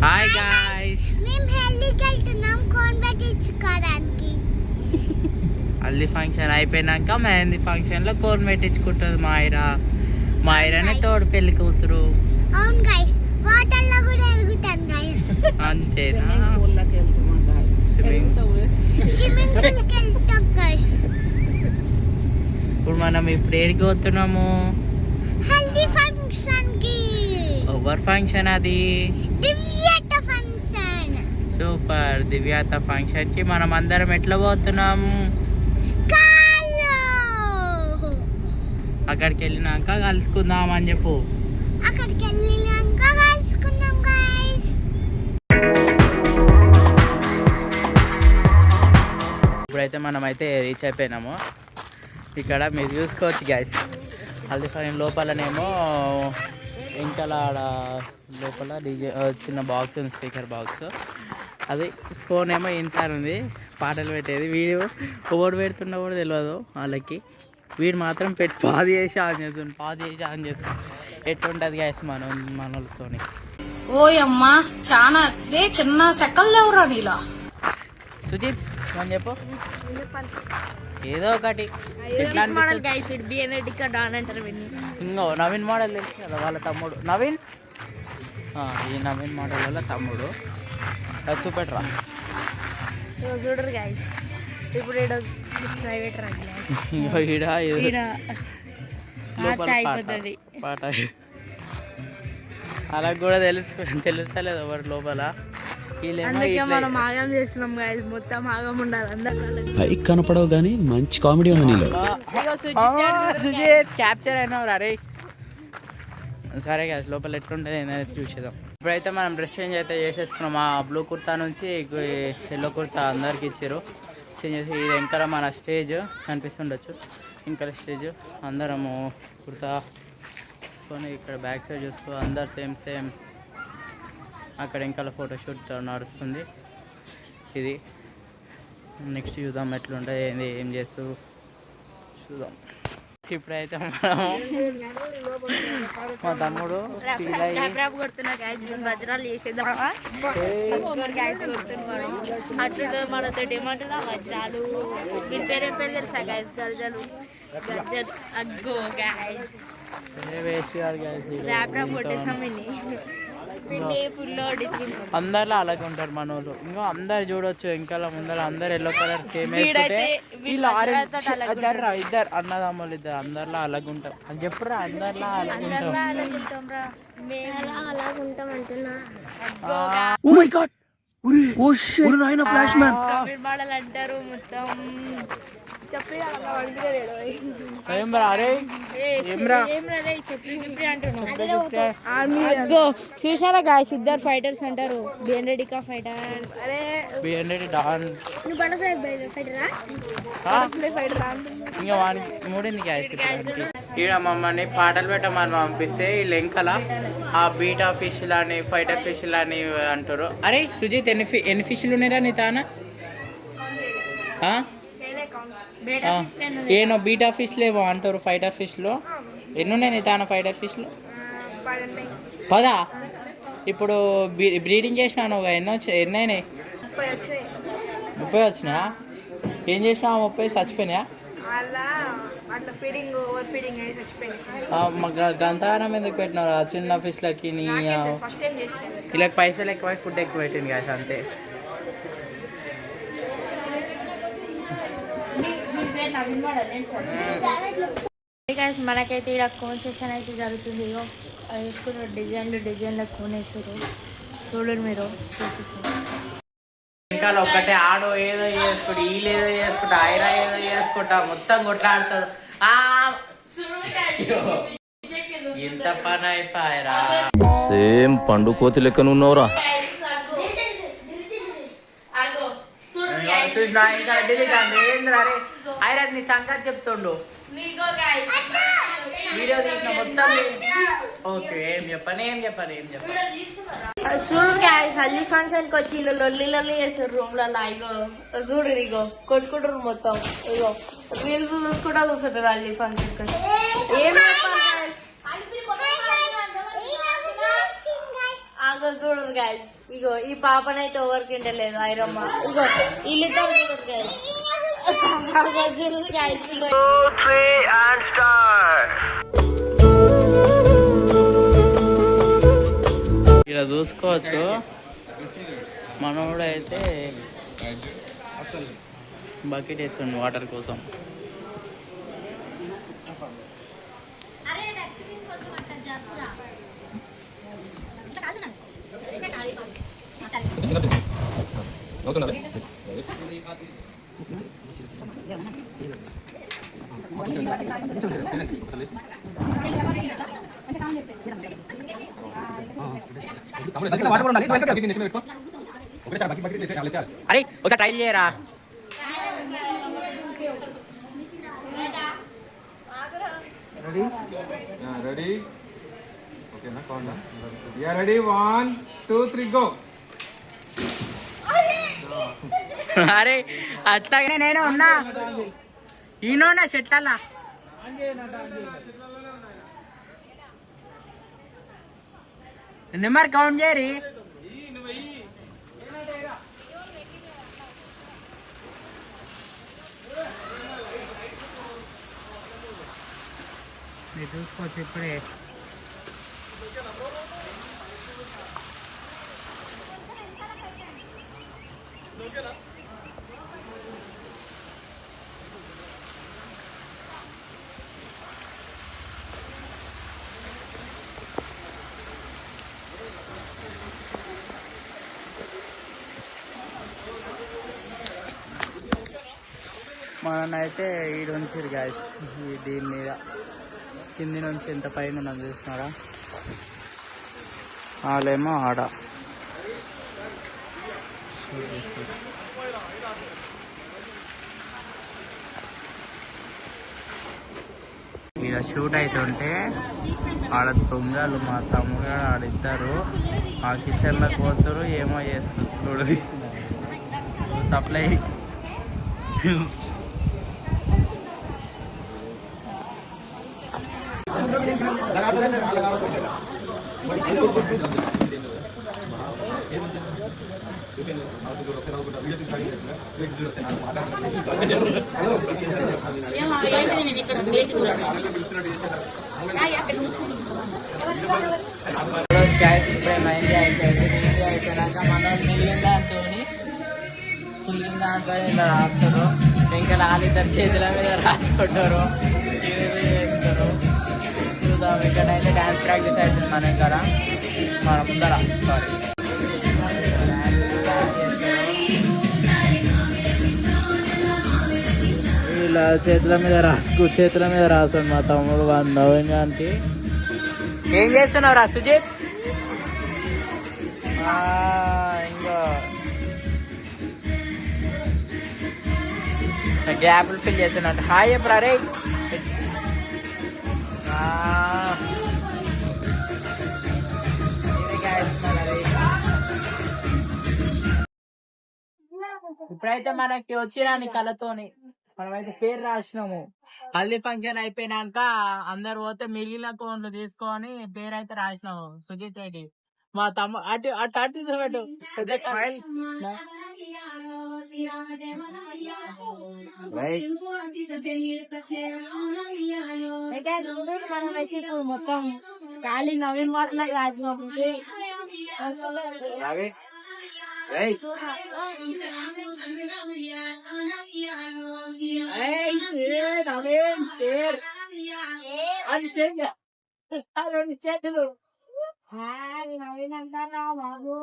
Hi guys, మేము హెల్దీకి వెళ్తున్నాం cone పెట్టించుకోవడానికి. Haldi function అయిపోయినాక మెహందీ ఫంక్షన్లో కోన్ పెట్టించుకుంటుంది మాయిరానే తోడు పెళ్లి కూతురు. అవును గైస్, వాటర్లో కూడా ఎరుగుతాం గైస్. అంతేనా? స్విమ్మింగ్ పూల్కి వెళ్తాం గైస్. ఇప్పుడు మనం ఏడికి పోతున్నాము? హెల్దీ ఫంక్షన్ కి. ఎవర్ ఫంక్షన్ అది? దివ్యత ఫంక్షన్. సూపర్. దివ్యాత ఫంక్షన్ కి మనం అందరం ఎట్లా పోతున్నాము? అక్కడికి వెళ్ళినాక కలుసుకుందాం అని చెప్పు. అక్కడికి వెళ్ళినాక కలుసుకుందాం గైస్. ఇప్పుడైతే మనమైతే రీచ్ అయిపోయినాము. ఇక్కడ మీరు చూసుకోవచ్చు గైస్, హల్దీ ఫంక్షన్ లోపలనేమో ఇంకా ఆడ లోపల డీజే చిన్న బాక్స్ ఉంది, స్పీకర్ బాక్స్. అది ఫోన్ ఏమో ఇంత ఉంది పాటలు పెట్టేది. వీడు ఓడి పెడుతున్నా కూడా తెలియదు వాళ్ళకి. వీడు మాత్రం పాది చేసి ఆన్ చేస్తుంది. ఎట్లుంటుంది గైస్ మనోళ్ళతోని. ఓయమ్మా చాలా చిన్న సెకల్ లేవురా నీలా. సుజిత్ అని చెప్పు ఏదో ఒకటి. ఇంకో నవీన్ మోడల్ తెలుసు కదా, వాళ్ళ తమ్ముడు నవీన్. ఈ నవీన్ మోడల్ వల్ల తమ్ముడు. అది చూపెట్టరా. చూడరు గైస్, ఇప్పుడు ప్రైవేట్ పాట అలా కూడా తెలుస్తలేదు ఎవరు లోపల. అందుకే మనం ఆగం చేస్తున్నాం గైస్, మొత్తం ఆగం ఉండాలి అందరూ. పైకి కనపడవు కానీ మంచి కామెడీ ఉంది నీలో. క్యాప్చర్ అయినా అరే. సరే గైస్, లోపల ఎట్లుంటుంది అనేది చూసేద్దాం. ఇప్పుడైతే మనం డ్రెస్ చేంజ్ అయితే చేసేసుకున్నాం. ఆ బ్లూ కుర్తా నుంచి ఎల్లో కుర్తా అందరికి ఇచ్చారు. చేంజ్ చేసి ఇది వెనకాల మన స్టేజ్ కనిపిస్తుండొచ్చు. ఇంకా స్టేజ్ అందరము కుర్తా తీసుకొని ఇక్కడ బ్యాక్ సైడ్ చూస్తూ అందరు సేమ్. అక్కడ ఇంకా ఫోటోషూట్ నడుస్తుంది. ఇది నెక్స్ట్ చూద్దాం ఎట్లుంటుంది, ఏంది ఏం చేస్తూ చూద్దాం. ఇప్పుడైతే మనం మా తమ్ముడు వజ్రాలు చేసేద్దామా అట్లా మనతో ఏమంటున్నా వజ్రాలు. మీ పేరు ఏం పేరు తెలుసా గైస్? గర్జలు అగ్గో గైస్ ర్యాప్ కొట్టేసాం. అందరిలో అలాగే ఉంటారు మన వాళ్ళు. ఇంకా అందరు చూడొచ్చు వెనకాల ముందర అందరు ఎల్లో కలర్ సేమ్ వేసుకుంటే వీళ్ళు ఇద్దరు అన్నదమ్ములు ఇద్దరు అందరిలో అలాగే ఉంటారు అని చెప్పురా. అందరిలో అలాగుంటాం అంటున్నా. మోడల్ అంటారు మొత్తం. చూసారా గాయస్, ఇద్దరు ఫైటర్స్ అంటారు. బిఎన్ రెడ్డి కా ఫైటర్స్. B N Reddy don. ఇంకా మూడింది ఈడ మమ్మల్ని పాటలు పెట్టమని పంపిస్తే వీళ్ళు వెంకల ఆ బీటా ఫిష్లు అని ఫైటర్ ఫిష్లు అని అంటారు. అరే సుజిత్, ఎన్ని ఫిష్లు ఉన్నాయా నీ తాన? ఏనో బీటా ఫిష్లు ఏమో అంటారు ఫైటర్ ఫిష్లో. ఎన్ని ఉన్నాయి నీ తాన ఫైటర్ ఫిష్లు? 10. ఇప్పుడు బ్రీడింగ్ చేసినాను ఎన్నైనాయి? 30 వచ్చినాయా? ఏం చేసినా 30 చచ్చిపోయినాయా? గంతగానం ఎందుకు పెట్టినారు ఆ చిన్న ఫిష్లకి? ఇలా పైసలు ఎక్కువ ఫుడ్ ఎక్కువ పెట్టింది కదా అంతే. మనకైతే ఇక్కడ కోన్ సెషన్ అయితే జరుగుతుంది. వేసుకున్న డిజైన్ల కోన్ వేస్తారు. చూడండి మీరు, చూపిస్తారు. ఇంకా ఒకటే ఆడో ఏదో చేసుకుంటా, వీళ్ళు ఏదో చేసుకుంటా, ఐరా ఏదో చేసుకుంటా, మొత్తం కొట్లాడతారు. ఇంత పని అయిపోయారా? సేమ్ పండు కోతి లెక్కన ఉన్నవరా. చూసినా ఇంకా ఐరా నీ సంగతి చెప్తుండు. వీడియో తీసిన మొత్తం. ఓకే, ఏం చెప్పని. చూడు హల్దీ ఫంక్షన్ కి వచ్చి లొల్లి చేస్తారు రూమ్లలో. ఇగో చూడు, ఇగో కొట్టుకుంటారు మొత్తం. ఇగో రీల్స్ చూసుకుంటా కూర్చుంటారు హల్దీ ఫంక్షన్ కి. ఏం చెప్పాలి? ఇగో చూడరు గాయస్, ఇగో ఈ పాపనైతే ఎవరికి ఇంటలేదు ఐరమ్మ. ఇగో వీళ్ళిద్దరు చూడరు గాయస్, చూడరు గాయస్. ఇగో ఇలా చూసుకోవచ్చు. మనోడు అయితే బకెట్ వేస్తుండు వాటర్ కోసం. అరే ఒకసారి ట్రై చేయరా. రెడీ ఓకేనా? Count yeah ready 1 2 3 go. అరే అట్లాగే నేను ఉన్నా ఈనో నా చెట్టాలా నెంబర్ కౌంట్ చేయరి. మీరు చూసుకోవచ్చు ఇప్పుడే. మననైతే ఈడు ఉంచారు గాయస్, దీని మీద కింది నుంచి ఎంత పైన ఉన్నది చూస్తున్నారా. వాళ్ళేమో ఆడ ఇలా షూట్ అవుతుంటే ఆడ దొంగలు మా తమ్ముడు ఆడిద్దరు ఆ కిచెన్లోకి పోతారు, ఏమో చేస్తారు సప్లై. అయిపోయినాక మనం మిగిలిన దాంతో ఇలా రాస్తారు. ఇంకా నాలుగిద్దరు చేతుల మీద రాసుకుంటారు, చేస్తారు. చూద్దాం. ఇక్కడైతే డాన్స్ ప్రాక్టీస్ అవుతుంది మన ఇక్కడ, మన ముందర. సారీ, ఇలా చేతుల మీద రాస్తాడు మా తమ్ముడు. వాడు నవ్వంగానికి ఏం చేస్తున్నావు రా సుజిత్? ఇంకా గ్యాప్లు ఫిల్ చేస్తున్నట్టు. హాయ్ ఎప్పుడు రే. ఇప్పుడైతే మనకి వచ్చిరాని కళతోని మనమైతే పేరు రాసినాము. హల్దీ ఫంక్షన్ అయిపోయినాక అందరు పోతే మిగిలిన కోన్లు తీసుకొని పేరు అయితే రాసినాము. సుజిత్ రెడ్డి మా తమ్మ అటు అటు అటు పెట్టు. మొత్తం ఖాళీ నవీన్ మాటలకు రాసినాము. రెండు చేతులు నవీన్ అంటారా బాబు.